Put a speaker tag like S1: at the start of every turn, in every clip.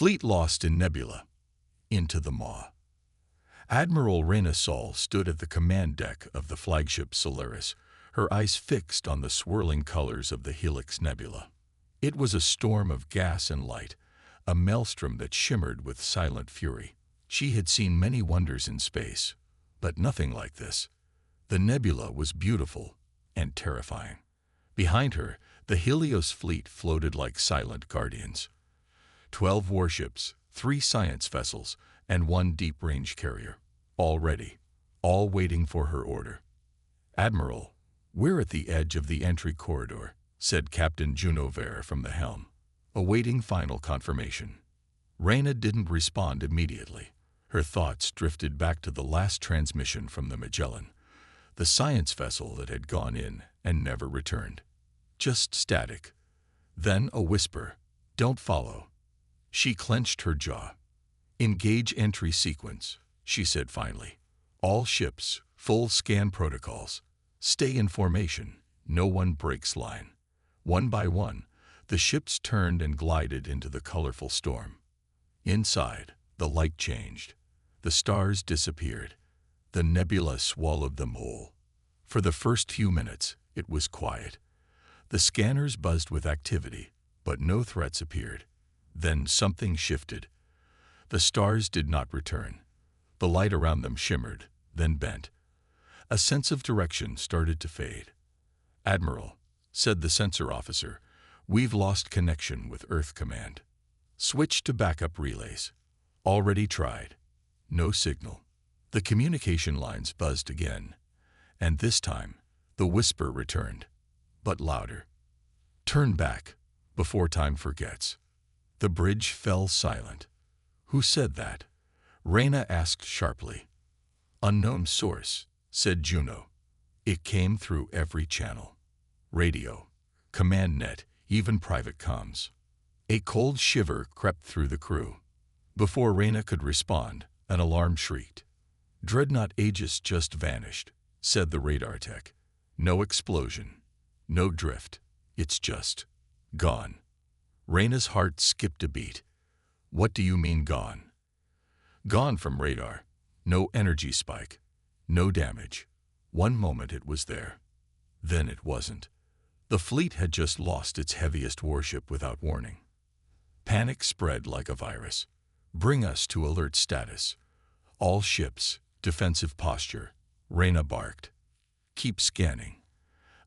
S1: Fleet lost in Nebula. Into the maw. Admiral Reyna Sol stood at the command deck of the flagship Solaris, her eyes fixed on the swirling colors of the Helix Nebula. It was a storm of gas and light, a maelstrom that shimmered with silent fury. She had seen many wonders in space, but nothing like this. The nebula was beautiful and terrifying. Behind her, the Helios Fleet floated like silent guardians. 12 warships, 3 science vessels, and 1 deep-range carrier, all ready, all waiting for her order. "Admiral, we're at the edge of the entry corridor," said Captain Juno Vare from the helm, awaiting final confirmation. Reyna didn't respond immediately. Her thoughts drifted back to the last transmission from the Magellan, the science vessel that had gone in and never returned. Just static. Then a whisper, "Don't follow." She clenched her jaw. "Engage entry sequence," she said finally. "All ships, full scan protocols. Stay in formation. No one breaks line." One by one, the ships turned and glided into the colorful storm. Inside, the light changed. The stars disappeared. The nebula swallowed them whole. For the first few minutes, it was quiet. The scanners buzzed with activity, but no threats appeared. Then something shifted. The stars did not return. The light around them shimmered, then bent. A sense of direction started to fade. "Admiral," said the sensor officer, "we've lost connection with Earth Command. Switch to backup relays." "Already tried." No signal. The communication lines buzzed again, and this time the whisper returned, but louder. "Turn back, before time forgets." The bridge fell silent. "Who said that?" Reyna asked sharply. "Unknown source," said Juno. "It came through every channel. Radio, command net, even private comms." A cold shiver crept through the crew. Before Reyna could respond, an alarm shrieked. "Dreadnought Aegis just vanished," said the radar tech. "No explosion, no drift. It's just gone." Reyna's heart skipped a beat. "What do you mean gone?" "Gone from radar. No energy spike. No damage. One moment it was there. Then it wasn't." The fleet had just lost its heaviest warship without warning. Panic spread like a virus. "Bring us to alert status. All ships, defensive posture," Reyna barked. "Keep scanning.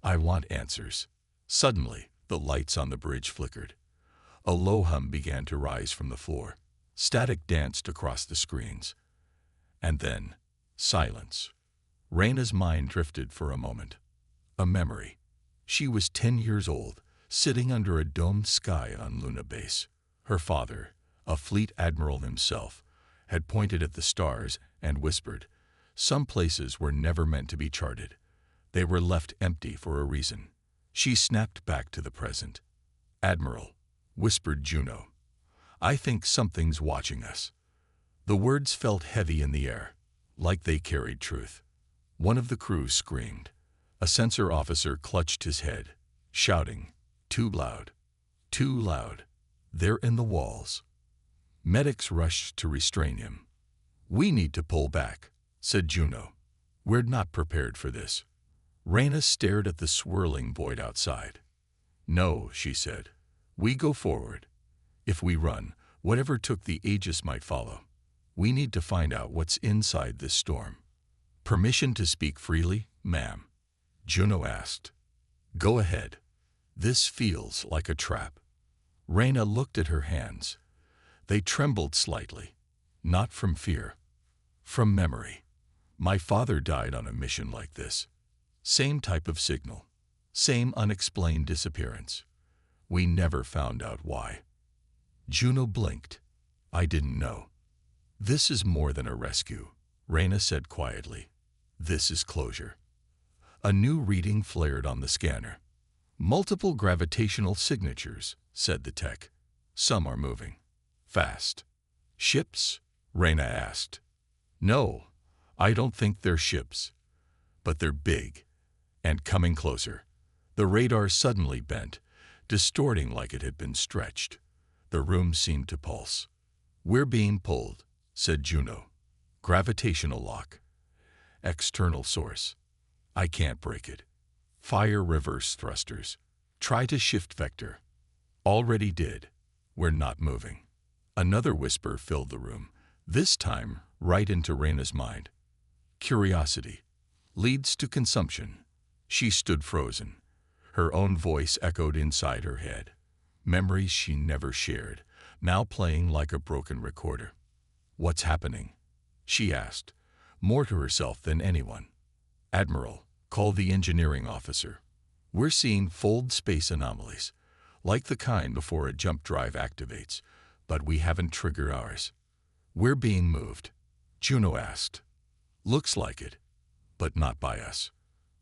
S1: I want answers." Suddenly, the lights on the bridge flickered. A low hum began to rise from the floor. Static danced across the screens. And then, silence. Reyna's mind drifted for a moment. A memory. She was 10 years old, sitting under a domed sky on Luna Base. Her father, a fleet admiral himself, had pointed at the stars and whispered, "Some places were never meant to be charted. They were left empty for a reason." She snapped back to the present. "Admiral," whispered Juno, "I think something's watching us." The words felt heavy in the air, like they carried truth. One of the crew screamed. A sensor officer clutched his head, shouting, "Too loud! Too loud! They're in the walls." Medics rushed to restrain him. "We need to pull back," said Juno. "We're not prepared for this." Reyna stared at the swirling void outside. "No," she said. "We go forward. If we run, whatever took the Aegis might follow. We need to find out what's inside this storm." "Permission to speak freely, ma'am?" Juno asked. "Go ahead. This feels like a trap." Reyna looked at her hands. They trembled slightly, not from fear, from memory. "My father died on a mission like this. Same type of signal, same unexplained disappearance. We never found out why." Juno blinked. "I didn't know." "This is more than a rescue," Reyna said quietly. "This is closure." A new reading flared on the scanner. "Multiple gravitational signatures," said the tech. "Some are moving. Fast." "Ships?" Reyna asked. "No, I don't think they're ships. But they're big, and coming closer." The radar suddenly bent, distorting like it had been stretched. The room seemed to pulse. "We're being pulled," said Juno. "Gravitational lock. External source. I can't break it. Fire reverse thrusters. Try to shift vector." "Already did. We're not moving." Another whisper filled the room, this time right into Reyna's mind. "Curiosity leads to consumption." She stood frozen. Her own voice echoed inside her head. Memories she never shared, now playing like a broken recorder. "What's happening?" she asked, more to herself than anyone. "Admiral, call the engineering officer. We're seeing fold space anomalies, like the kind before a jump drive activates, but we haven't triggered ours." "We're being moved?" Juno asked. "Looks like it, but not by us."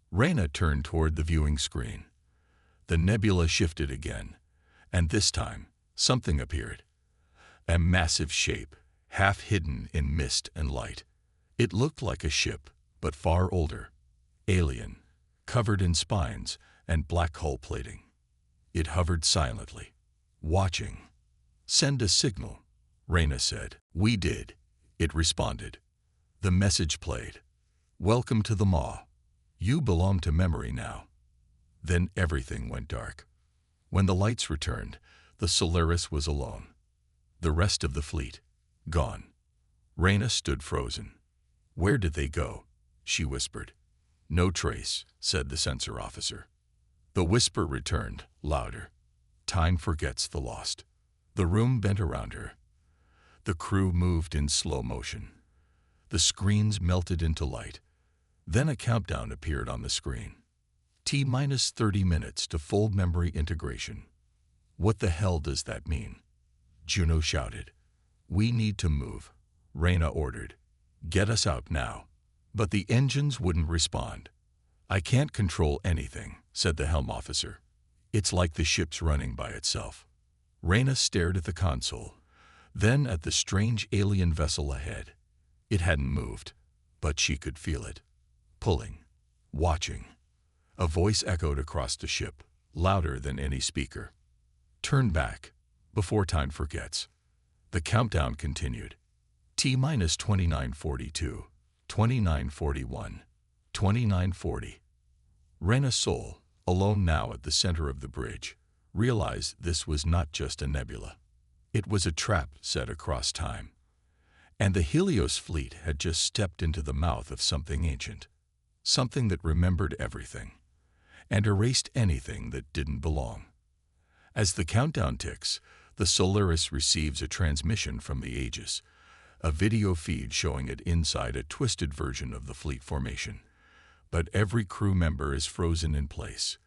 S1: Reyna turned toward the viewing screen. The nebula shifted again, and this time something appeared. A massive shape, half hidden in mist and light. It looked like a ship, but far older. Alien, covered in spines and black hull plating. It hovered silently, watching. "Send a signal," Reyna said. "We did," it responded. The message played. "Welcome to the Maw. You belong to memory now." Then everything went dark. When the lights returned, the Solaris was alone. The rest of the fleet, gone. Reyna stood frozen. "Where did they go?" she whispered. "No trace," said the sensor officer. The whisper returned, louder. "Time forgets the lost." The room bent around her. The crew moved in slow motion. The screens melted into light. Then a countdown appeared on the screen. T-minus 30 minutes to full memory integration. "What the hell does that mean?" Juno shouted. "We need to move," Reyna ordered. "Get us out now." But the engines wouldn't respond. "I can't control anything," said the helm officer. "It's like the ship's running by itself." Reyna stared at the console, then at the strange alien vessel ahead. It hadn't moved, but she could feel it. Pulling. Watching. A voice echoed across the ship, louder than any speaker. "Turn back, before time forgets." The countdown continued. T-minus 2942, 2941, 2940. Reyna Sol, alone now at the center of the bridge, realized this was not just a nebula. It was a trap set across time. And the Helios Fleet had just stepped into the mouth of something ancient. Something that remembered everything, and erased anything that didn't belong. As the countdown ticks, the Solaris receives a transmission from the Aegis, a video feed showing it inside a twisted version of the fleet formation. But every crew member is frozen in place,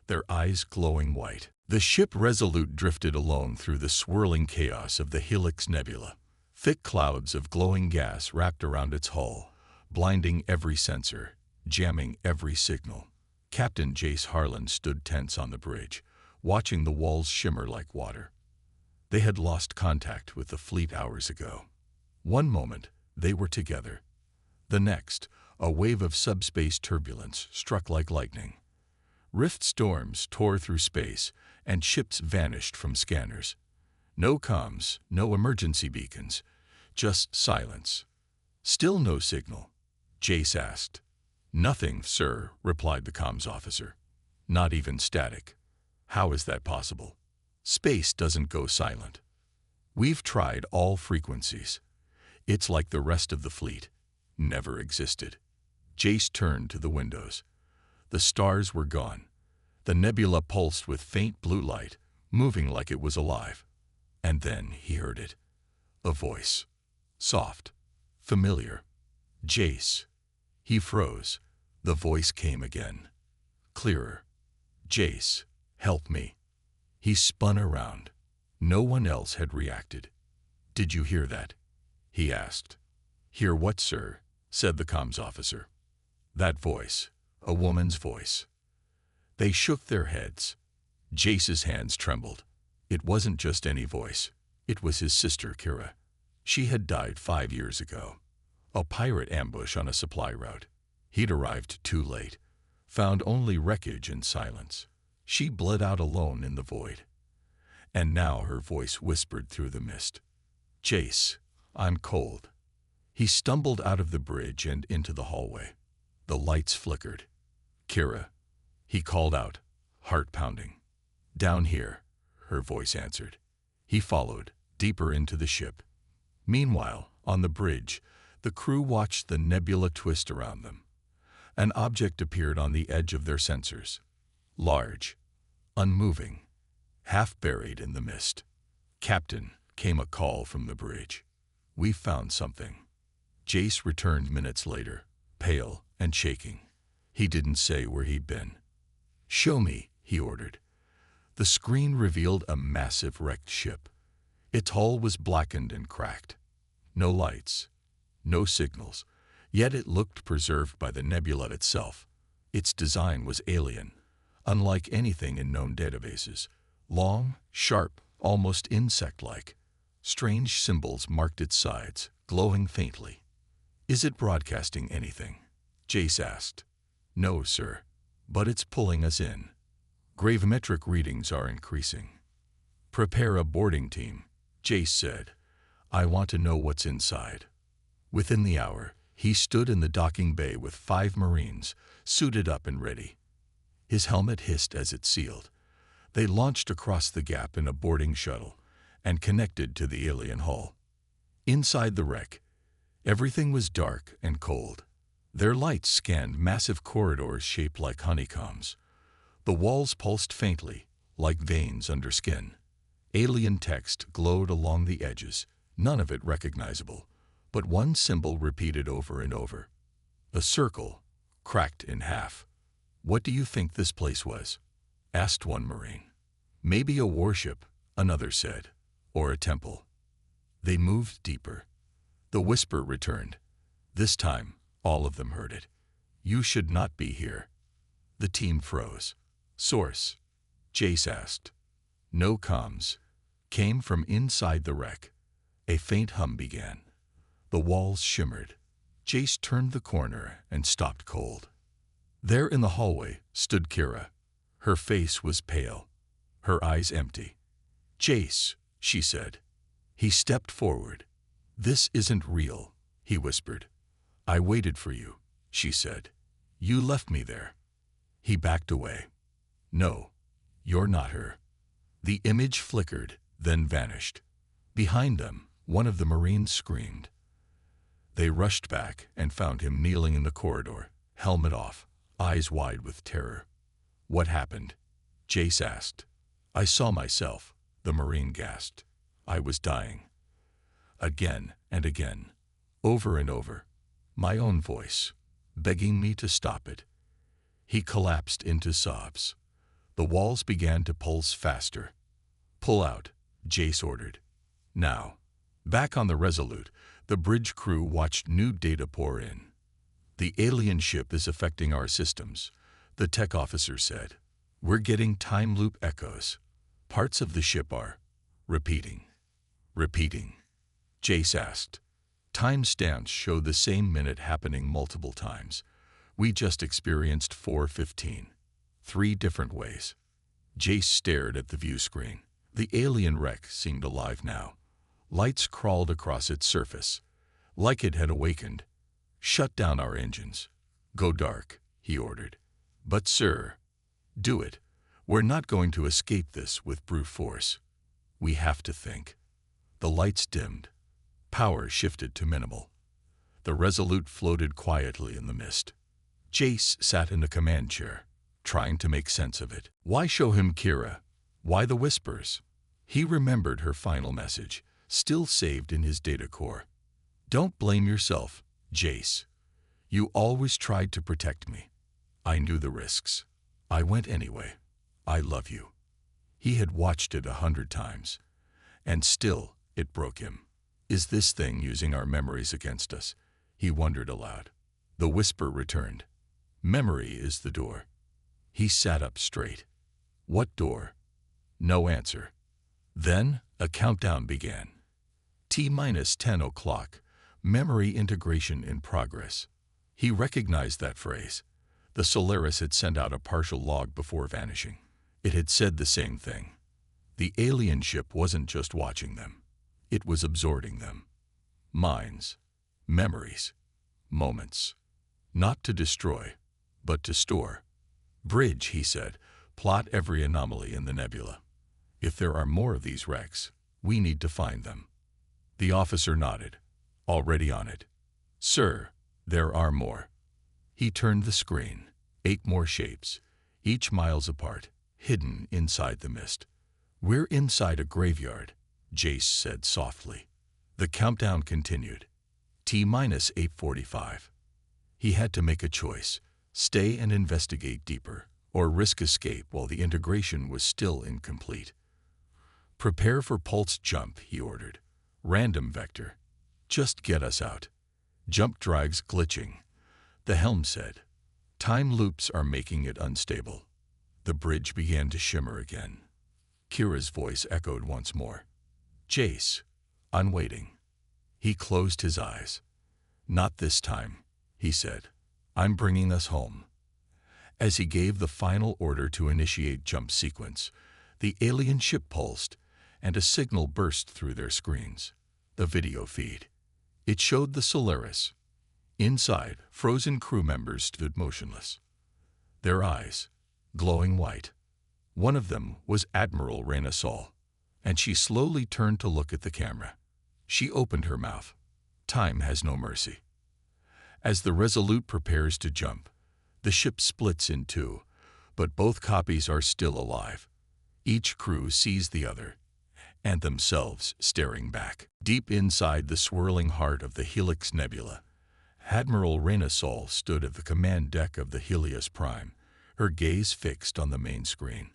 S1: their eyes glowing white. The ship Resolute drifted alone through the swirling chaos of the Helix Nebula. Thick clouds of glowing gas wrapped around its hull, blinding every sensor, jamming every signal. Captain Jace Harlan stood tense on the bridge, watching the walls shimmer like water. They had lost contact with the fleet hours ago. One moment, they were together. The next, a wave of subspace turbulence struck like lightning. Rift storms tore through space, and ships vanished from scanners. No comms, no emergency beacons, just silence. "Still no signal?" Jace asked. "Nothing, sir," replied the comms officer. "Not even static." "How is that possible?" "Space doesn't go silent. We've tried all frequencies. It's like the rest of the fleet. Never existed." Jace turned to the windows. The stars were gone. The nebula pulsed with faint blue light, moving like it was alive. And then he heard it. A voice. Soft. Familiar. "Jace." He froze. The voice came again. Clearer. "Jace, help me." He spun around. No one else had reacted. "Did you hear that?" he asked. "Hear what, sir?" said the comms officer. "That voice. A woman's voice." They shook their heads. Jace's hands trembled. It wasn't just any voice. It was his sister, Kira. She had died 5 years ago. A pirate ambush on a supply route. He'd arrived too late, found only wreckage and silence. She bled out alone in the void. And now her voice whispered through the mist. Jace, I'm cold. He stumbled out of the bridge and into the hallway. The lights flickered. Kira, he called out, heart pounding. Down here, her voice answered. He followed, deeper into the ship. Meanwhile, on the bridge, the crew watched the nebula twist around them. An object appeared on the edge of their sensors. Large, unmoving, half buried in the mist. Captain, came a call from the bridge. We found something. Jace returned minutes later, pale and shaking. He didn't say where he'd been. Show me, he ordered. The screen revealed a massive wrecked ship. Its hull was blackened and cracked. No lights, no signals, yet it looked preserved by the nebula itself. Its design was alien, unlike anything in known databases. Long, sharp, almost insect-like. Strange symbols marked its sides, glowing faintly. Is it broadcasting anything? Jace asked. No, sir, but it's pulling us in. Gravimetric readings are increasing. Prepare a boarding team, Jace said. I want to know what's inside. Within the hour, he stood in the docking bay with 5 Marines, suited up and ready. His helmet hissed as it sealed. They launched across the gap in a boarding shuttle and connected to the alien hull. Inside the wreck, everything was dark and cold. Their lights scanned massive corridors shaped like honeycombs. The walls pulsed faintly, like veins under skin. Alien text glowed along the edges, none of it recognizable, but one symbol repeated over and over. A circle, cracked in half. What do you think this place was? Asked one Marine. Maybe a warship, another said, or a temple. They moved deeper. The whisper returned. This time, all of them heard it. You should not be here. The team froze. Source? Jace asked. No comms. Came from inside the wreck. A faint hum began. The walls shimmered. Jace turned the corner and stopped cold. There in the hallway stood Kira. Her face was pale, her eyes empty. Jace, she said. He stepped forward. This isn't real, he whispered. I waited for you, she said. You left me there. He backed away. No, you're not her. The image flickered, then vanished. Behind them, one of the Marines screamed. They rushed back and found him kneeling in the corridor, helmet off, eyes wide with terror. What happened? Jace asked. I saw myself, the Marine gasped. I was dying. Again and again, over and over, my own voice, begging me to stop it. He collapsed into sobs. The walls began to pulse faster. Pull out, Jace ordered. Now. Back on the Resolute, the bridge crew watched new data pour in. The alien ship is affecting our systems, the tech officer said. We're getting time loop echoes. Parts of the ship are repeating. Jace asked. Timestamps show the same minute happening multiple times. We just experienced 4:15. 3 different ways. Jace stared at the view screen. The alien wreck seemed alive now. Lights crawled across its surface, like it had awakened. Shut down our engines. Go dark, he ordered. But sir, do it. We're not going to escape this with brute force. We have to think. The lights dimmed. Power shifted to minimal. The Resolute floated quietly in the mist. Jace sat in a command chair, trying to make sense of it. Why show him Kira? Why the whispers? He remembered her final message, still saved in his data core. Don't blame yourself, Jace. You always tried to protect me. I knew the risks. I went anyway. I love you. He had watched it 100 times, and still it broke him. Is this thing using our memories against us? He wondered aloud. The whisper returned. Memory is the door. He sat up straight. What door? No answer. Then a countdown began. T-10 o'clock. Memory integration in progress. He recognized that phrase. The Solaris had sent out a partial log before vanishing. It had said the same thing. The alien ship wasn't just watching them. It was absorbing them. Minds, memories, moments. Not to destroy, but to store. Bridge, he said, plot every anomaly in the nebula. If there are more of these wrecks, we need to find them. The officer nodded. Already on it. Sir, there are more. He turned the screen. 8 more shapes, each miles apart, hidden inside the mist. We're inside a graveyard, Jace said softly. The countdown continued. T-minus 8:45. He had to make a choice. Stay and investigate deeper, or risk escape while the integration was still incomplete. Prepare for pulse jump, he ordered. Random vector. Just get us out. Jump drives glitching. The helm said. Time loops are making it unstable. The bridge began to shimmer again. Kira's voice echoed once more. Jace, I'm waiting. He closed his eyes. Not this time, he said. I'm bringing us home. As he gave the final order to initiate jump sequence, the alien ship pulsed, and a signal burst through their screens. The video feed. It showed the Solaris. Inside, frozen crew members stood motionless. Their eyes, glowing white. One of them was Admiral Reyna Sol, and she slowly turned to look at the camera. She opened her mouth. Time has no mercy. As the Resolute prepares to jump, the ship splits in two, but both copies are still alive. Each crew sees the other, and themselves staring back. Deep inside the swirling heart of the Helix Nebula, Admiral Reyna Sol stood at the command deck of the Helios Prime, her gaze fixed on the main screen.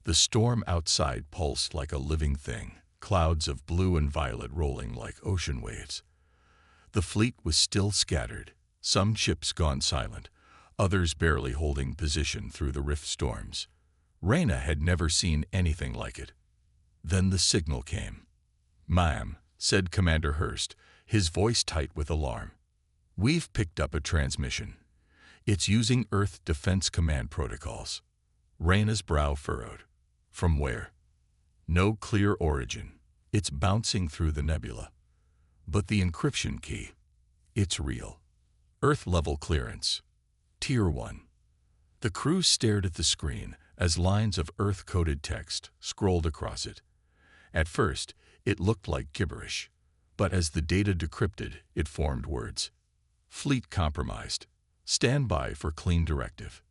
S1: The storm outside pulsed like a living thing, clouds of blue and violet rolling like ocean waves. The fleet was still scattered, some ships gone silent, others barely holding position through the rift storms. Reyna had never seen anything like it. Then the signal came. "Ma'am," said Commander Hurst, his voice tight with alarm. "We've picked up a transmission. It's using Earth Defense Command protocols." Reyna's brow furrowed. "From where?" "No clear origin. It's bouncing through the nebula. But the encryption key, it's real. Earth-level clearance. Tier 1. The crew stared at the screen as lines of Earth-coded text scrolled across it. At first, it looked like gibberish, but as the data decrypted, it formed words. Fleet compromised. Stand by for clean directive.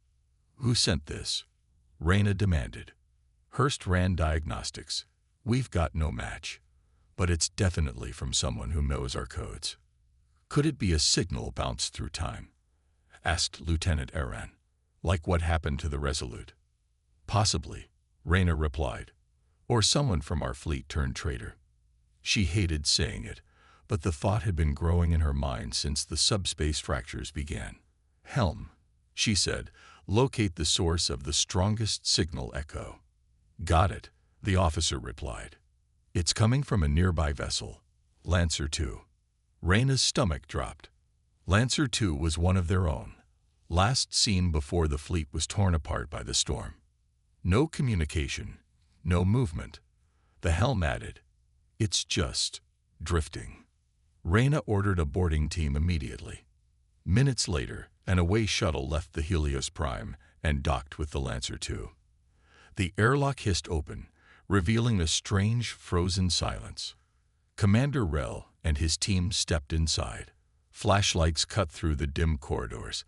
S1: "Who sent this?" Reyna demanded. Hurst ran diagnostics. "We've got no match, but it's definitely from someone who knows our codes." "Could it be a signal bounced through time?" asked Lieutenant Aran. "Like what happened to the Resolute?" "Possibly," Reyna replied. "Or someone from our fleet turned traitor." She hated saying it, but the thought had been growing in her mind since the subspace fractures began. "Helm," she said, "locate the source of the strongest signal echo." "Got it," the officer replied. "It's coming from a nearby vessel, Lancer 2. Reyna's stomach dropped. Lancer 2 was one of their own, last seen before the fleet was torn apart by the storm. No communication, no movement. The helm added, "It's just drifting." Reyna ordered a boarding team immediately. Minutes later, an away shuttle left the Helios Prime and docked with the Lancer 2. The airlock hissed open, revealing a strange, frozen silence. Commander Rel and his team stepped inside. Flashlights cut through the dim corridors.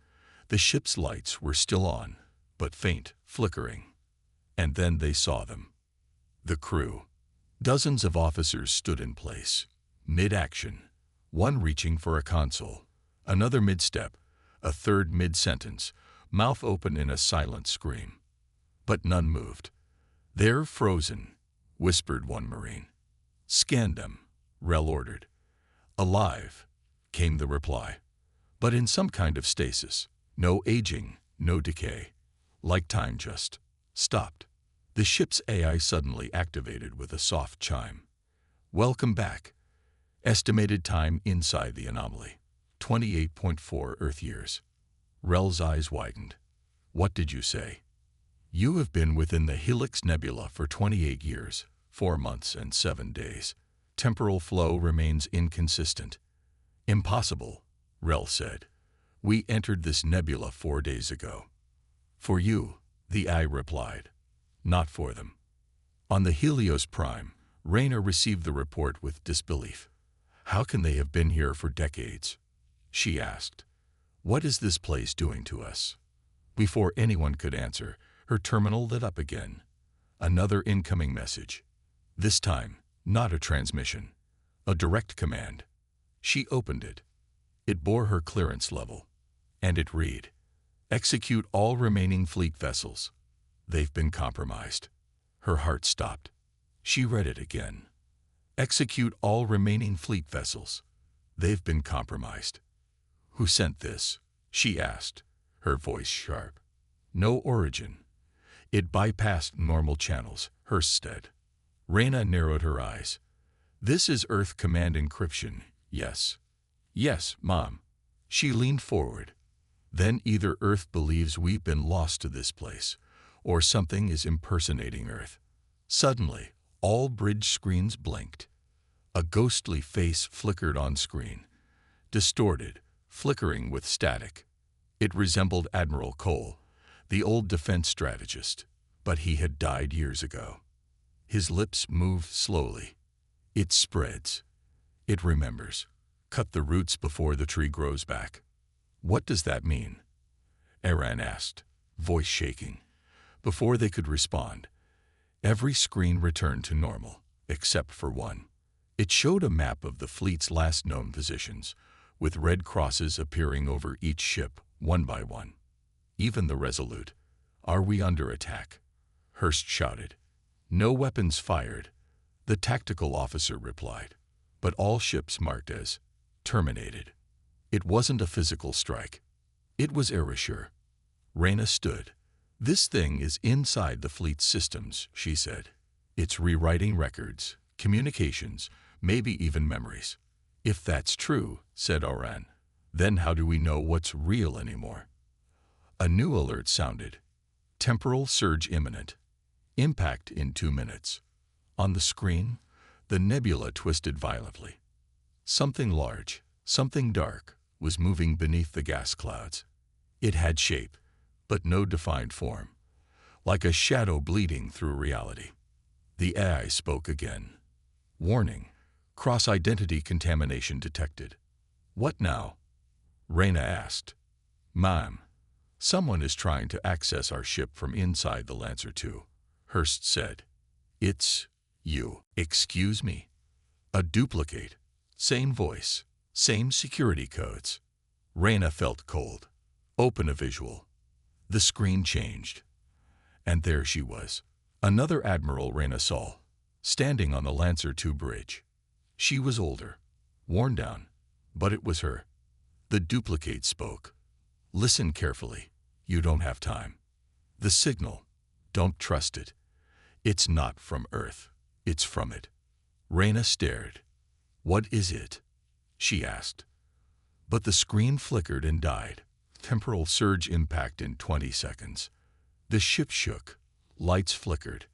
S1: The ship's lights were still on, but faint, flickering. And then they saw them. The crew. Dozens of officers stood in place, mid-action, one reaching for a console, another mid-step, a third mid-sentence, mouth open in a silent scream. But none moved. "They're frozen," whispered one Marine. "Scan them," Rel ordered. "Alive," came the reply, "but in some kind of stasis. No aging, no decay. Like time just stopped." The ship's AI suddenly activated with a soft chime. "Welcome back. Estimated time inside the anomaly, 28.4 Earth years." Rel's eyes widened. "What did you say?" "You have been within the Helix Nebula for 28 years, 4 months and 7 days. Temporal flow remains inconsistent. Impossible, Rel said. We entered this nebula 4 days ago. For you, the eye replied. Not for them. On the Helios Prime, Reyna received the report with disbelief. How can they have been here for decades? She asked. What is this place doing to us? Before anyone could answer, her terminal lit up again. Another incoming message. This time, not a transmission. A direct command. She opened it. It bore her clearance level. And it read, execute all remaining fleet vessels. They've been compromised. Her heart stopped. She read it again. Execute all remaining fleet vessels. They've been compromised. Who sent this? She asked, her voice sharp. No origin. It bypassed normal channels, Hurst said. Reyna narrowed her eyes. This is Earth Command encryption, yes. Yes, Mom. She leaned forward. Then either Earth believes we've been lost to this place, or something is impersonating Earth. Suddenly, all bridge screens blinked. A ghostly face flickered on screen, distorted, flickering with static. It resembled Admiral Cole, the old defense strategist, but he had died years ago. His lips moved slowly. It spreads. It remembers. Cut the roots before the tree grows back. What does that mean? Aran asked, voice shaking. Before they could respond, every screen returned to normal, except for one. It showed a map of the fleet's last known positions, with red crosses appearing over each ship, one by one. Even the Resolute. Are we under attack? Hurst shouted. No weapons fired, the tactical officer replied, but all ships marked as terminated. It wasn't a physical strike. It was erasure. Reyna stood. This thing is inside the fleet's systems, she said. It's rewriting records, communications, maybe even memories. If that's true, said Aran, then how do we know what's real anymore? A new alert sounded. Temporal surge imminent. Impact in 2 minutes. On the screen, the nebula twisted violently. Something large, something dark, was moving beneath the gas clouds. It had shape, but no defined form, like a shadow bleeding through reality. The AI spoke again. Warning, cross-identity contamination detected. What now? Reyna asked. Ma'am, someone is trying to access our ship from inside the Lancer II, Hurst said. It's you. Excuse me? A duplicate. Same voice. Same security codes. Reyna felt cold. Open a visual. The screen changed. And there she was. Another Admiral Reyna Sol, standing on the Lancer II bridge. She was older, worn down, but it was her. The duplicate spoke. Listen carefully. You don't have time. The signal. Don't trust it. It's not from Earth. It's from it. Reyna stared. What is it? She asked. But the screen flickered and died. Temporal surge impact in 20 seconds. The ship shook. Lights flickered.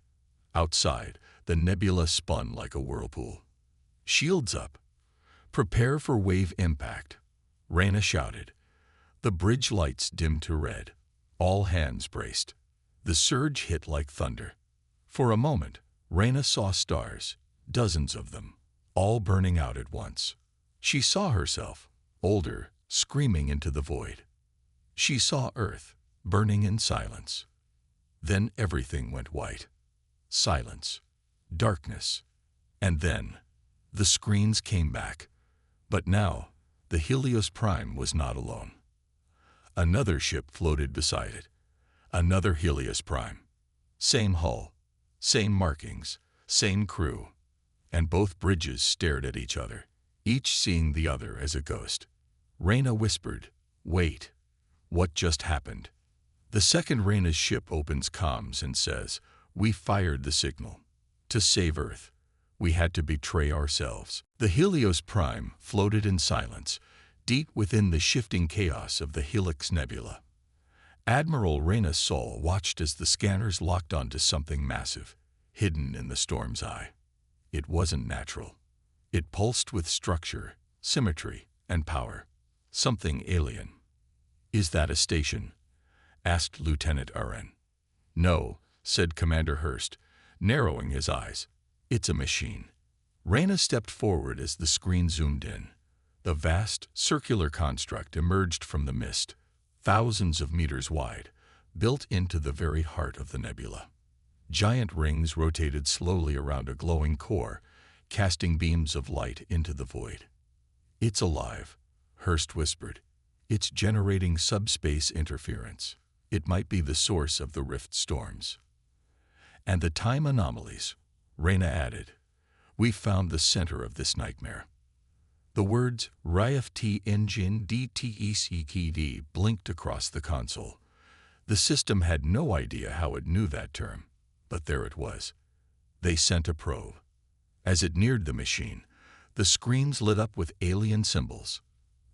S1: Outside, the nebula spun like a whirlpool. Shields up. Prepare for wave impact. Reyna shouted. The bridge lights dimmed to red. All hands braced. The surge hit like thunder. For a moment, Reyna saw stars, dozens of them, all burning out at once. She saw herself, older, screaming into the void. She saw Earth, burning in silence. Then everything went white. Silence. Darkness. And then, the screens came back. But now, the Helios Prime was not alone. Another ship floated beside it. Another Helios Prime. Same hull, same markings, same crew. And both bridges stared at each other, each seeing the other as a ghost. Reyna whispered, Wait. What just happened? The second Reyna's ship opens comms and says, We fired the signal. To save Earth, we had to betray ourselves. The Helios Prime floated in silence, deep within the shifting chaos of the Helix Nebula. Admiral Reyna Sol watched as the scanners locked onto something massive, hidden in the storm's eye. It wasn't natural. It pulsed with structure, symmetry, and power. Something alien. "Is that a station?" asked Lieutenant Uren. "No," said Commander Hurst, narrowing his eyes. "It's a machine." Reyna stepped forward as the screen zoomed in. The vast, circular construct emerged from the mist, thousands of meters wide, built into the very heart of the nebula. Giant rings rotated slowly around a glowing core, casting beams of light into the void. "It's alive," Hurst whispered. "It's generating subspace interference. It might be the source of the rift storms." "And the time anomalies," Reyna added. "We've found the center of this nightmare." The words RIFT engine DTECKD blinked across the console. The system had no idea how it knew that term, but there it was. They sent a probe. As it neared the machine, the screens lit up with alien symbols,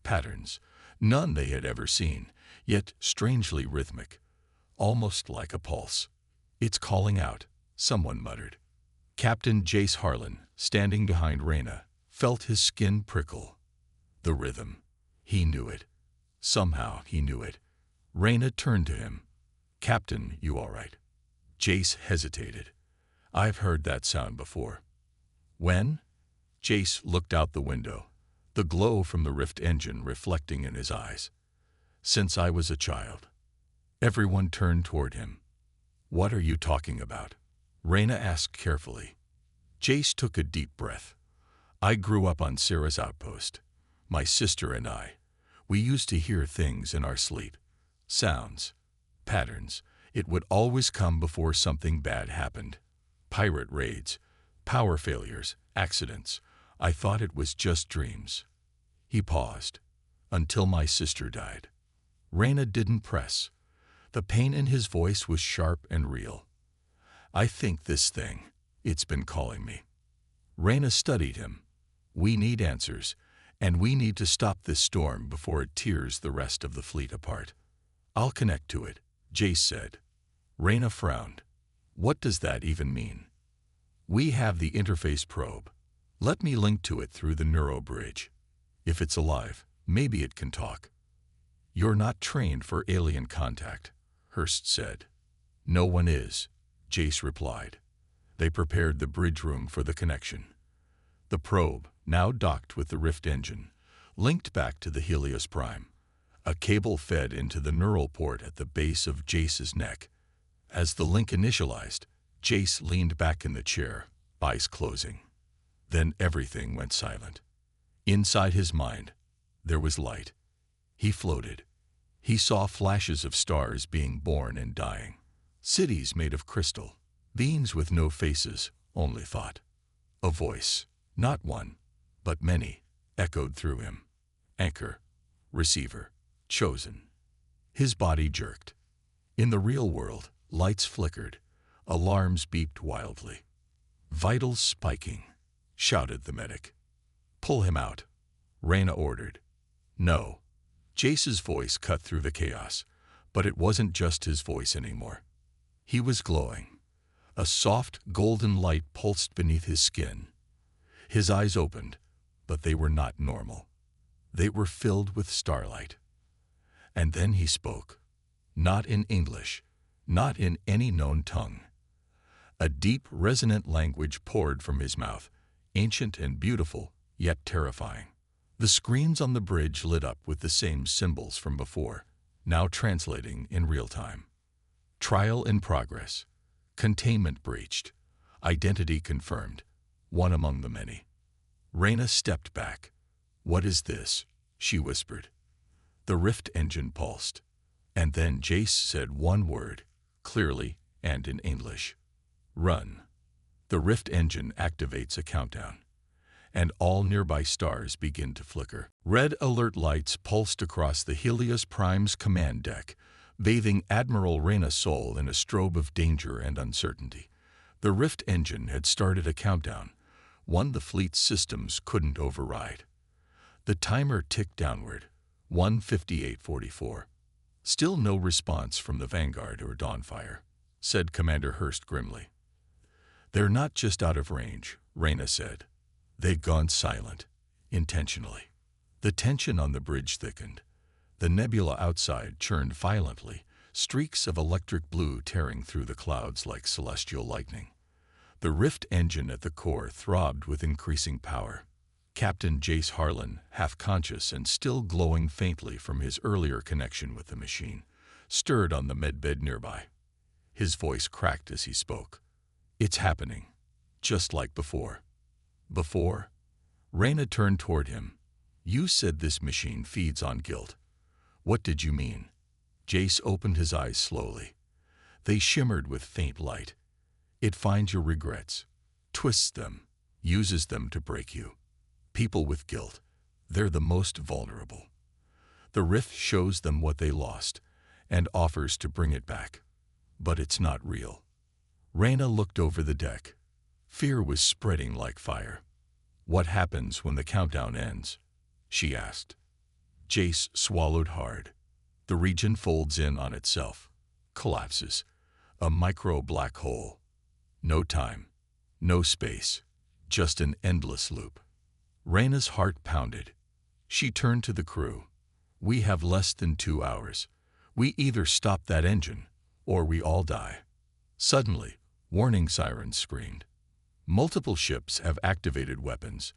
S1: patterns, none they had ever seen, yet strangely rhythmic, almost like a pulse. "It's calling out," someone muttered. Captain Jace Harlan, standing behind Reyna, felt his skin prickle. The rhythm. He knew it. Somehow he knew it. Reyna turned to him. "Captain, you all right?" Jace hesitated. "I've heard that sound before." "When?" Jace looked out the window, the glow from the rift engine reflecting in his eyes. "Since I was a child." Everyone turned toward him. "What are you talking about?" Reyna asked carefully. Jace took a deep breath. "I grew up on Sarah's outpost. My sister and I. We used to hear things in our sleep. Sounds. Patterns. It would always come before something bad happened. Pirate raids. Power failures. Accidents. I thought it was just dreams." He paused. "Until my sister died." Reyna didn't press. The pain in his voice was sharp and real. "I think this thing, it's been calling me." Reyna studied him. "We need answers, and we need to stop this storm before it tears the rest of the fleet apart." "I'll connect to it," Jace said. Reyna frowned. "What does that even mean?" "We have the interface probe. Let me link to it through the neuro bridge. If it's alive, maybe it can talk." "You're not trained for alien contact," Hurst said. "No one is," Jace replied. They prepared the bridge room for the connection. The probe, now docked with the rift engine, linked back to the Helios Prime. A cable fed into the neural port at the base of Jace's neck. As the link initialized, Jace leaned back in the chair, eyes closing. Then everything went silent. Inside his mind, there was light. He floated. He saw flashes of stars being born and dying. Cities made of crystal. Beings with no faces, only thought. A voice, not one, but many, echoed through him. Anchor, receiver, chosen. His body jerked. In the real world, lights flickered. Alarms beeped wildly. "Vitals spiking," shouted the medic. "Pull him out," Reyna ordered. "No." Jace's voice cut through the chaos, but it wasn't just his voice anymore. He was glowing. A soft, golden light pulsed beneath his skin. His eyes opened, but they were not normal. They were filled with starlight. And then he spoke. Not in English, not in any known tongue. A deep, resonant language poured from his mouth, ancient and beautiful, yet terrifying. The screens on the bridge lit up with the same symbols from before, now translating in real time. Trial in progress. Containment breached. Identity confirmed. One among the many. Reyna stepped back. "What is this?" she whispered. The rift engine pulsed. And then Jace said one word, clearly and in English. "Run." The rift engine activates a countdown. And all nearby stars begin to flicker. Red alert lights pulsed across the Helios Prime's command deck, bathing Admiral Reyna Sol in a strobe of danger and uncertainty. The rift engine had started a countdown, one the fleet's systems couldn't override. The timer ticked downward, 1:58:44. "Still no response from the Vanguard or Dawnfire," said Commander Hurst grimly. "They're not just out of range," Reyna said. They'd gone silent, intentionally. The tension on the bridge thickened. The nebula outside churned violently, streaks of electric blue tearing through the clouds like celestial lightning. The rift engine at the core throbbed with increasing power. Captain Jace Harlan, half-conscious and still glowing faintly from his earlier connection with the machine, stirred on the medbed nearby. His voice cracked as he spoke. "It's happening, just like before." "Before?" Reyna turned toward him. "You said this machine feeds on guilt. What did you mean?" Jace opened his eyes slowly. They shimmered with faint light. "It finds your regrets, twists them, uses them to break you. People with guilt, they're the most vulnerable. The rift shows them what they lost and offers to bring it back. But it's not real." Reyna looked over the deck. Fear was spreading like fire. "What happens when the countdown ends?" she asked. Jace swallowed hard. The region folds in on itself, collapses, a micro-black hole. No time, no space, just an endless loop. Reyna's heart pounded. She turned to the crew. "We have less than 2 hours. We either stop that engine, or we all die." Suddenly, warning sirens screamed. Multiple ships have activated weapons.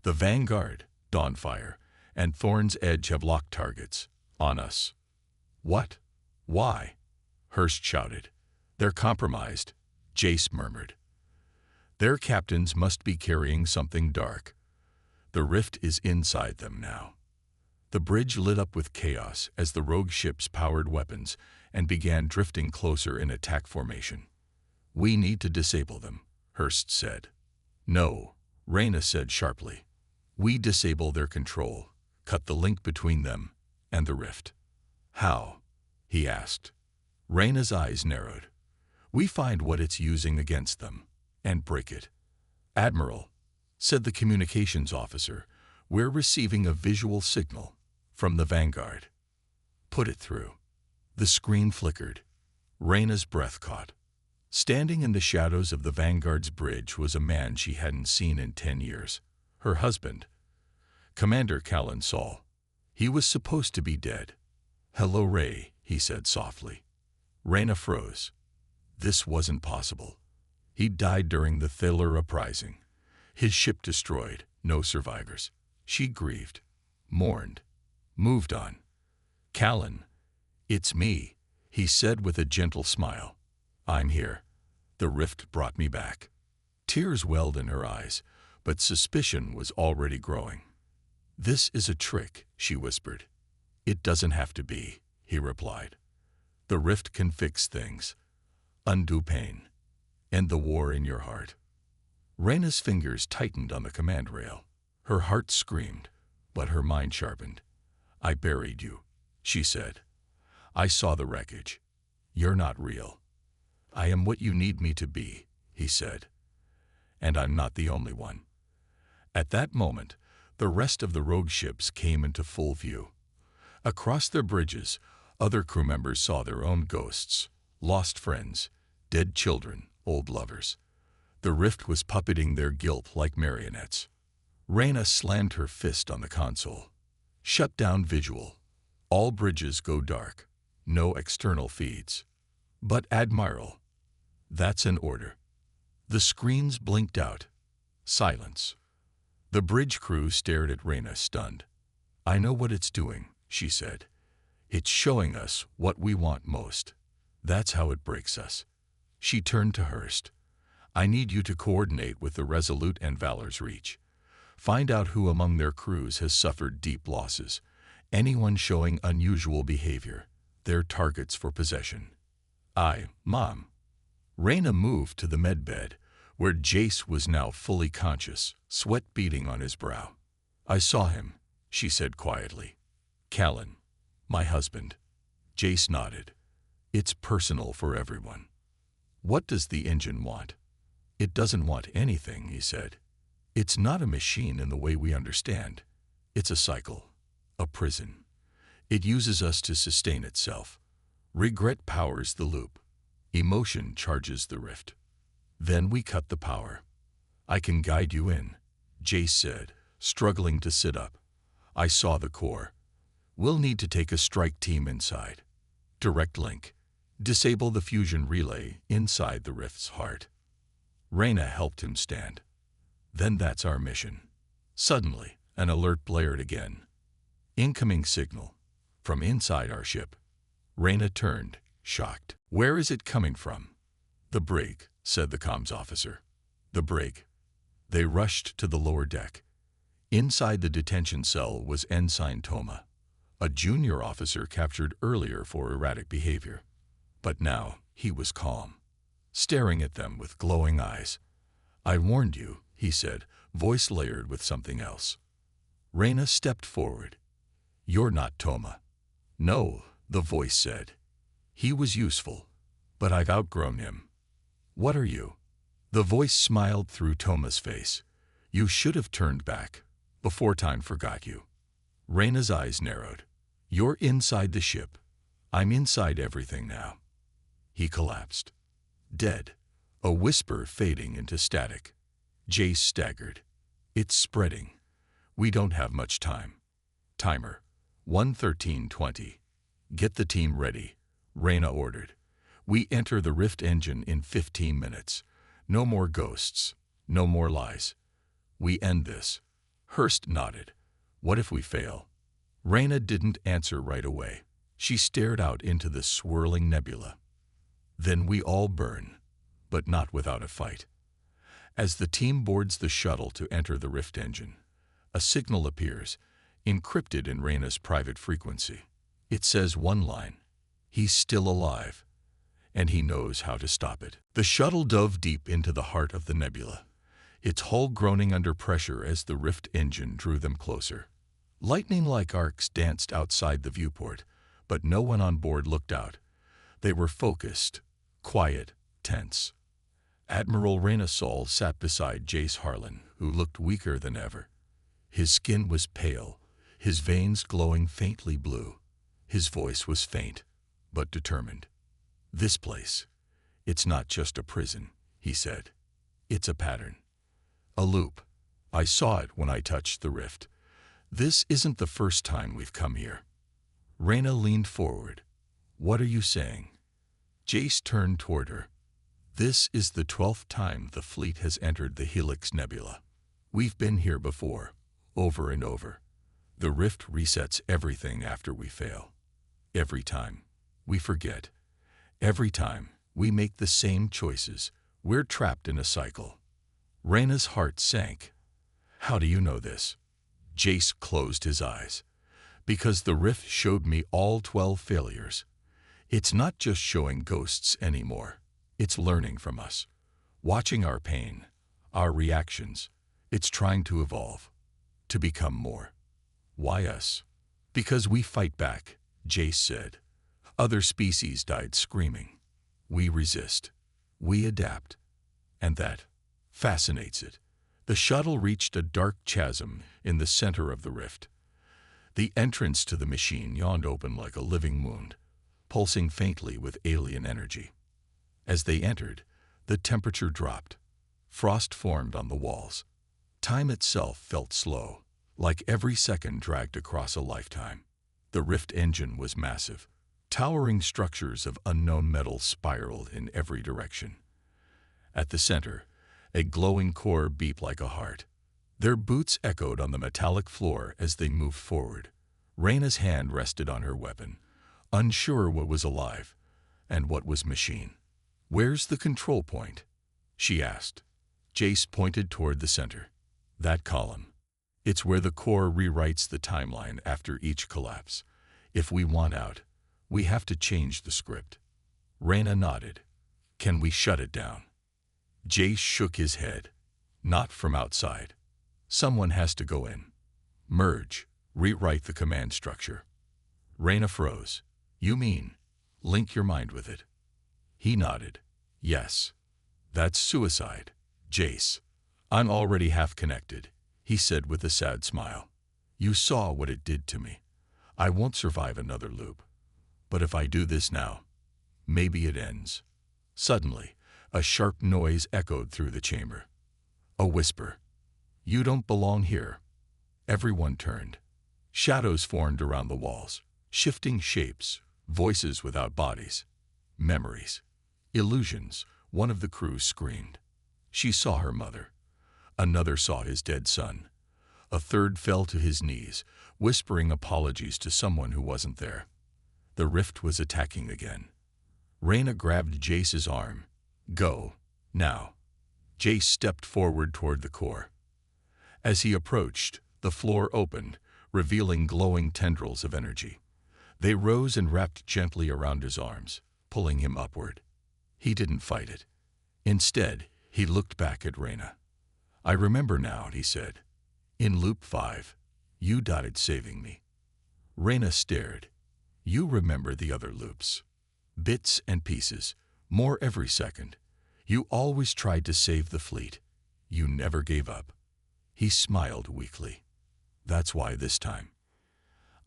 S1: The Vanguard, Dawnfire, and Thorn's Edge have locked targets on us. "What? Why?" Hurst shouted. "They're compromised," Jace murmured. "Their captains must be carrying something dark. The rift is inside them now." The bridge lit up with chaos as the rogue ships powered weapons and began drifting closer in attack formation. "We need to disable them," Hurst said. "No," Reyna said sharply. "We disable their control, cut the link between them and the rift." "How?" he asked. Reyna's eyes narrowed. "We find what it's using against them and break it." "Admiral," said the communications officer, "we're receiving a visual signal from the Vanguard." "Put it through." The screen flickered. Reyna's breath caught. Standing in the shadows of the Vanguard's bridge was a man she hadn't seen in 10 years. Her husband, Commander Callan Sol. He was supposed to be dead. "Hello, Ray," he said softly. Reyna froze. This wasn't possible. He'd died during the Thaler uprising. His ship destroyed, no survivors. She grieved, mourned, moved on. "Callan, it's me," he said with a gentle smile. "I'm here. The rift brought me back." Tears welled in her eyes, but suspicion was already growing. "This is a trick," she whispered. "It doesn't have to be," he replied. "The rift can fix things, undo pain, end the war in your heart." Reyna's fingers tightened on the command rail. Her heart screamed, but her mind sharpened. "I buried you," she said. "I saw the wreckage. You're not real." "I am what you need me to be," he said. "And I'm not the only one." At that moment, the rest of the rogue ships came into full view. Across their bridges, other crew members saw their own ghosts, lost friends, dead children, old lovers. The rift was puppeting their guilt like marionettes. Reyna slammed her fist on the console. "Shut down visual. All bridges go dark. No external feeds." "But Admiral..." "That's an order." The screens blinked out. Silence. The bridge crew stared at Reyna, stunned. "I know what it's doing," she said. "It's showing us what we want most. That's how it breaks us." She turned to Hurst. "I need you to coordinate with the Resolute and Valor's Reach. Find out who among their crews has suffered deep losses. Anyone showing unusual behavior, they're targets for possession." Mom." Reyna moved to the medbed, where Jace was now fully conscious, sweat beading on his brow. "I saw him," she said quietly. "Callan, my husband." Jace nodded. "It's personal for everyone." "What does the engine want?" "It doesn't want anything," he said. "It's not a machine in the way we understand. It's a cycle, a prison. It uses us to sustain itself. Regret powers the loop. Emotion charges the rift. Then we cut the power. I can guide you in." Jace said, struggling to sit up. I saw the core. We'll need to take a strike team inside. Direct link. Disable the fusion relay inside the rift's heart. Reyna helped him stand. Then that's our mission. Suddenly, an alert blared again. Incoming signal. From inside our ship. Reyna turned, shocked. Where is it coming from? The brig, said the comms officer. The brig. They rushed to the lower deck. Inside the detention cell was Ensign Toma, a junior officer captured earlier for erratic behavior. But now he was calm, staring at them with glowing eyes. I warned you, he said, voice layered with something else. Reyna stepped forward. You're not Toma. No, the voice said. He was useful, but I've outgrown him. What are you? The voice smiled through Toma's face. You should have turned back, before time forgot you. Reyna's eyes narrowed. You're inside the ship. I'm inside everything now. He collapsed. Dead. A whisper fading into static. Jace staggered. It's spreading. We don't have much time. Timer. 1:13:20. Get the team ready, Reyna ordered. We enter the Rift engine in 15 minutes. No more ghosts. No more lies. We end this. Hurst nodded. What if we fail? Reyna didn't answer right away. She stared out into the swirling nebula. Then we all burn, but not without a fight. As the team boards the shuttle to enter the Rift engine, a signal appears, encrypted in Reyna's private frequency. It says one line. He's still alive, and he knows how to stop it. The shuttle dove deep into the heart of the nebula, its hull groaning under pressure as the Rift engine drew them closer. Lightning-like arcs danced outside the viewport, but no one on board looked out. They were focused, quiet, tense. Admiral Reyna Sol sat beside Jace Harlan, who looked weaker than ever. His skin was pale, his veins glowing faintly blue. His voice was faint, but determined. This place, it's not just a prison, he said. It's a pattern. A loop. I saw it when I touched the rift. This isn't the first time we've come here. Reyna leaned forward. What are you saying? Jace turned toward her. This is the 12th time the fleet has entered the Helix Nebula. We've been here before, over and over. The rift resets everything after we fail. Every time we forget. Every time we make the same choices, we're trapped in a cycle. Reyna's heart sank. How do you know this? Jace closed his eyes. Because the rift showed me all 12 failures. It's not just showing ghosts anymore. It's learning from us, watching our pain, our reactions. It's trying to evolve, to become more. Why us? Because we fight back, Jace said. Other species died screaming. We resist. We adapt. And that fascinates it. The shuttle reached a dark chasm in the center of the rift. The entrance to the machine yawned open like a living wound, pulsing faintly with alien energy. As they entered, the temperature dropped. Frost formed on the walls. Time itself felt slow, like every second dragged across a lifetime. The rift engine was massive. Towering structures of unknown metal spiraled in every direction. At the center, a glowing core beat like a heart. Their boots echoed on the metallic floor as they moved forward. Reyna's hand rested on her weapon, unsure what was alive and what was machine. Where's the control point? She asked. Jace pointed toward the center. That column. It's where the core rewrites the timeline after each collapse. If we want out, we have to change the script. Reyna nodded. Can we shut it down? Jace shook his head. Not from outside. Someone has to go in. Merge. Rewrite the command structure. Reyna froze. You mean, link your mind with it? He nodded. Yes. That's suicide, Jace. I'm already half connected, he said with a sad smile. You saw what it did to me. I won't survive another loop. But if I do this now, maybe it ends. Suddenly, a sharp noise echoed through the chamber. A whisper. "You don't belong here." Everyone turned. Shadows formed around the walls, shifting shapes, voices without bodies. Memories. Illusions. One of the crew screamed. She saw her mother. Another saw his dead son. A third fell to his knees, whispering apologies to someone who wasn't there. The rift was attacking again. Reyna grabbed Jace's arm. "Go. Now." Jace stepped forward toward the core. As he approached, the floor opened, revealing glowing tendrils of energy. They rose and wrapped gently around his arms, pulling him upward. He didn't fight it. Instead, he looked back at Reyna. "I remember now," he said. "In Loop 5, you died saving me." Reyna stared. "You remember the other loops. Bits and pieces, more every second. You always tried to save the fleet. You never gave up." He smiled weakly. "That's why this time,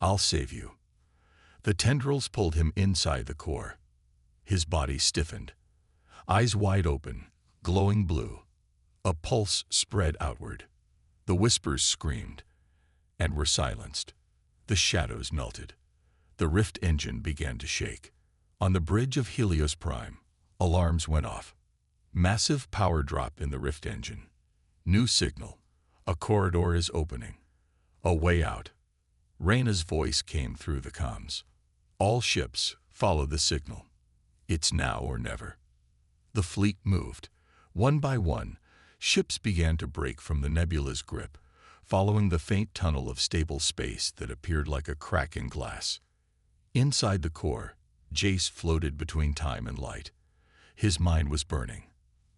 S1: I'll save you." The tendrils pulled him inside the core. His body stiffened. Eyes wide open, glowing blue. A pulse spread outward. The whispers screamed and were silenced. The shadows melted. The rift engine began to shake. On the bridge of Helios Prime, alarms went off. Massive power drop in the rift engine. New signal. A corridor is opening. A way out. Reyna's voice came through the comms. "All ships, follow the signal. It's now or never." The fleet moved. One by one, ships began to break from the nebula's grip, following the faint tunnel of stable space that appeared like a crack in glass. Inside the core, Jace floated between time and light. His mind was burning,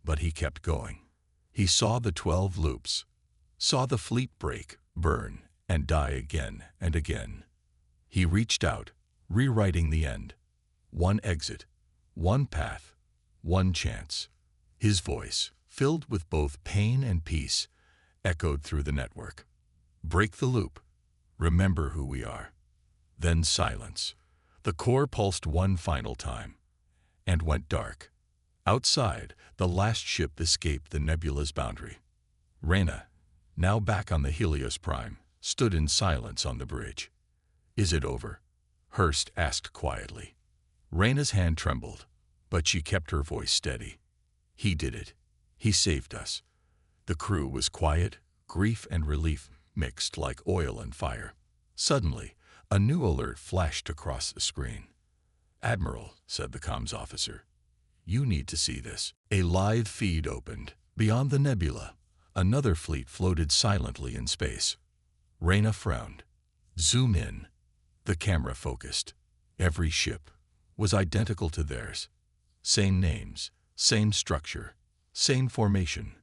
S1: but he kept going. He saw the 12 loops, saw the fleet break, burn, and die again and again. He reached out, rewriting the end. One exit, one path, one chance. His voice, filled with both pain and peace, echoed through the network. "Break the loop. Remember who we are." Then silence. The core pulsed one final time and went dark. Outside, the last ship escaped the nebula's boundary. Reyna, now back on the Helios Prime, stood in silence on the bridge. "Is it over?" Hurst asked quietly. Reyna's hand trembled, but she kept her voice steady. "He did it. He saved us." The crew was quiet, grief and relief mixed like oil and fire. Suddenly, a new alert flashed across the screen. "Admiral," said the comms officer, "you need to see this." A live feed opened. Beyond the nebula, another fleet floated silently in space. Reyna frowned. "Zoom in." The camera focused. Every ship was identical to theirs. Same names, same structure, same formation.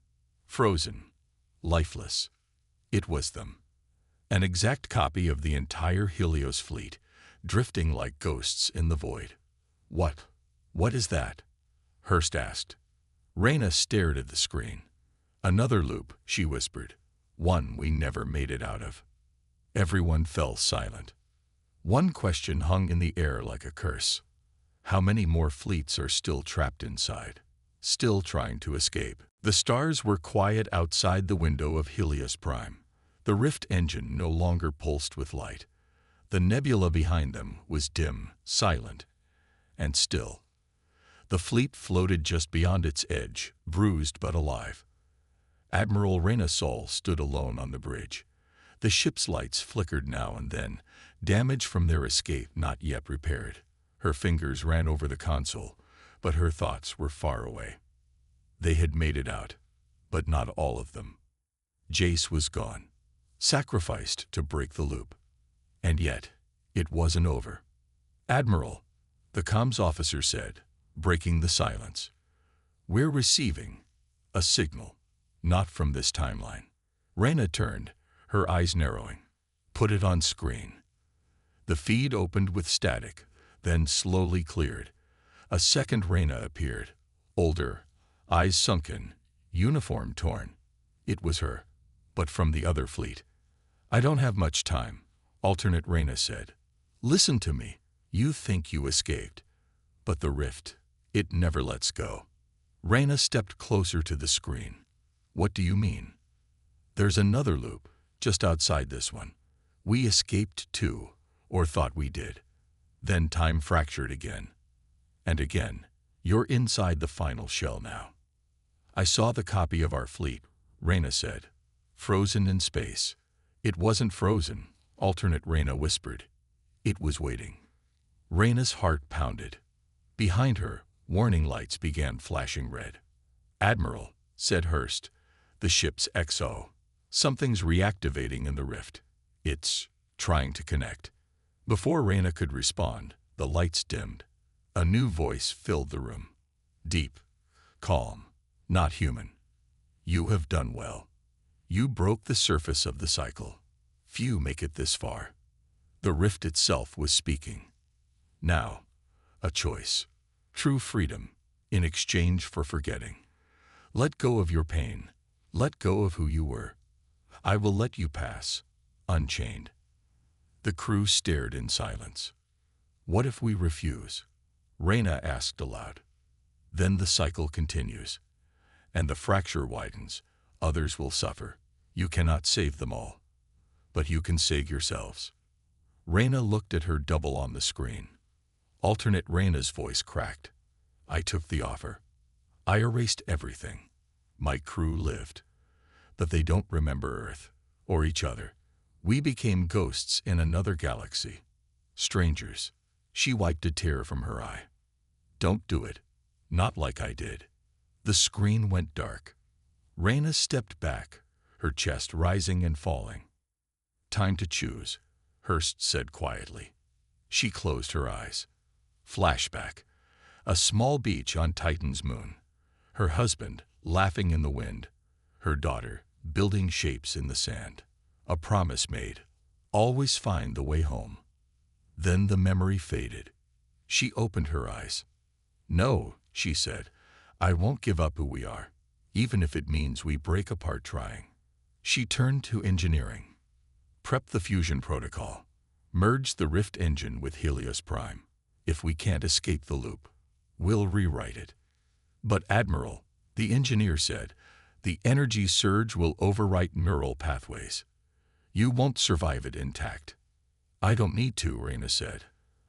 S1: Frozen, lifeless. It was them. An exact copy of the entire Helios fleet, drifting like ghosts in the void. What is that?" Hurst asked. Reyna stared at the screen. "Another loop," she whispered. "One we never made it out of." Everyone fell silent. One question hung in the air like a curse. How many more fleets are still trapped inside, still trying to escape? The stars were quiet outside the window of Helios Prime. The rift engine no longer pulsed with light. The nebula behind them was dim, silent, and still. The fleet floated just beyond its edge, bruised but alive. Admiral Reyna Sol stood alone on the bridge. The ship's lights flickered now and then, damage from their escape not yet repaired. Her fingers ran over the console, but her thoughts were far away. They had made it out, but not all of them. Jace was gone, sacrificed to break the loop. And yet, it wasn't over. "Admiral," the comms officer said, breaking the silence. "We're receiving a signal, not from this timeline." Reyna turned, her eyes narrowing. "Put it on screen." The feed opened with static, then slowly cleared. A second Reyna appeared, older, eyes sunken, uniform torn. It was her, but from the other fleet. "I don't have much time," alternate Reyna said. "Listen to me. You think you escaped, but the rift, it never lets go." Reyna stepped closer to the screen. "What do you mean?" There's another loop, just outside this one. We escaped too, or thought we did. Then time fractured again. And again. You're inside the final shell now. I saw the copy of our fleet, Reyna said. Frozen in space. It wasn't frozen, alternate Reyna whispered. It was waiting. Reyna's heart pounded. Behind her, warning lights began flashing red. Admiral, said Hurst, the ship's XO. Something's reactivating in the rift. It's trying to connect. Before Reyna could respond, the lights dimmed. A new voice filled the room. Deep, calm, not human. You have done well. You broke the surface of the cycle. Few make it this far. The rift itself was speaking. Now, a choice. True freedom, in exchange for forgetting. Let go of your pain. Let go of who you were. I will let you pass, unchained. The crew stared in silence. What if we refuse? Reyna asked aloud. Then the cycle continues, and the fracture widens. Others will suffer. You cannot save them all, but you can save yourselves. Reyna looked at her double on the screen. Alternate Reyna's voice cracked. I took the offer. I erased everything. My crew lived, but they don't remember Earth or each other. We became ghosts in another galaxy. Strangers. She wiped a tear from her eye. Don't do it. Not like I did. The screen went dark. Reyna stepped back, her chest rising and falling. Time to choose, Hurst said quietly. She closed her eyes. Flashback. A small beach on Titan's moon. Her husband, laughing in the wind. Her daughter, building shapes in the sand. A promise made. Always find the way home. Then the memory faded. She opened her eyes. No, she said, I won't give up who we are, even if it means we break apart trying. She turned to engineering. Prep the fusion protocol. Merge the Rift engine with Helios Prime. If we can't escape the loop, we'll rewrite it. But Admiral, the engineer said, the energy surge will overwrite neural pathways. You won't survive it intact. I don't need to, Reyna said.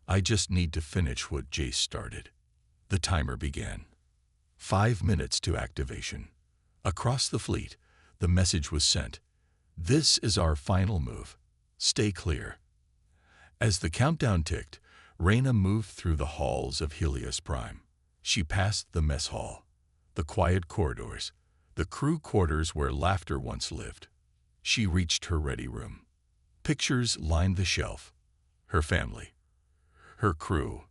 S1: I just need to finish what Jace started. The timer began. 5 minutes to activation. Across the fleet, the message was sent. This is our final move. Stay clear. As the countdown ticked, Reyna moved through the halls of Helios Prime. She passed the mess hall, the quiet corridors, the crew quarters where laughter once lived. She reached her ready room. Pictures lined the shelf. Her family, her crew,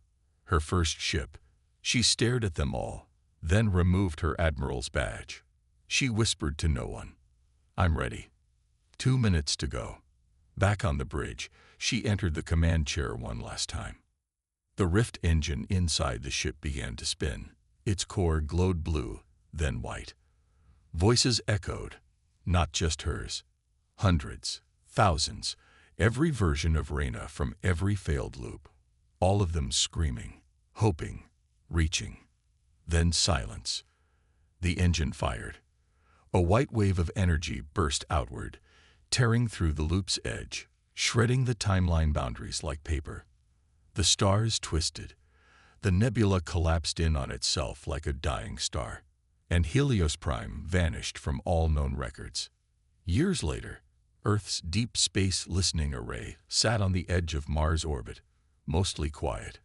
S1: her first ship. She stared at them all, then removed her admiral's badge. She whispered to no one, I'm ready. 2 minutes to go. Back on the bridge, she entered the command chair one last time. The Rift engine inside the ship began to spin. Its core glowed blue, then white. Voices echoed, not just hers. Hundreds, thousands, every version of Reyna from every failed loop. All of them screaming, hoping, reaching. Then silence. The engine fired. A white wave of energy burst outward, tearing through the loop's edge, shredding the timeline boundaries like paper. The stars twisted. The nebula collapsed in on itself like a dying star, and Helios Prime vanished from all known records. Years later, Earth's deep space listening array sat on the edge of Mars' orbit, mostly quiet.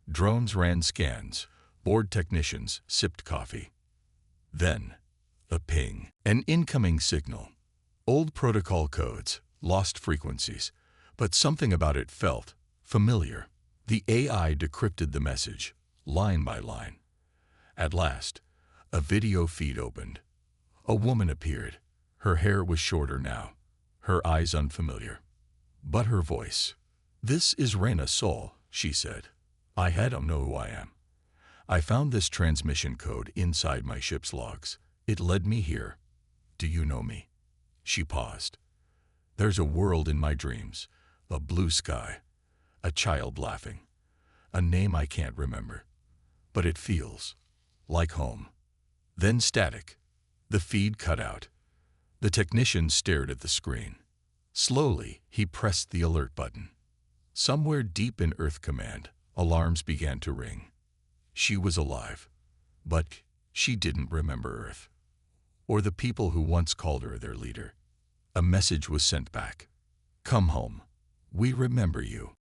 S1: Drones ran scans, bored technicians sipped coffee. Then, a ping, an incoming signal. Old protocol codes, lost frequencies, but something about it felt familiar. The AI decrypted the message, line by line. At last, a video feed opened. A woman appeared. Her hair was shorter now, her eyes unfamiliar. But her voice. This is Reyna Sol, she said. I don't know who I am. I found this transmission code inside my ship's logs. It led me here. Do you know me? She paused. There's a world in my dreams, a blue sky, a child laughing, a name I can't remember, but it feels like home. Then static. The feed cut out. The technician stared at the screen. Slowly, he pressed the alert button. Somewhere deep in Earth Command, alarms began to ring. She was alive, but she didn't remember Earth, or the people who once called her their leader. A message was sent back. "Come home. We remember you."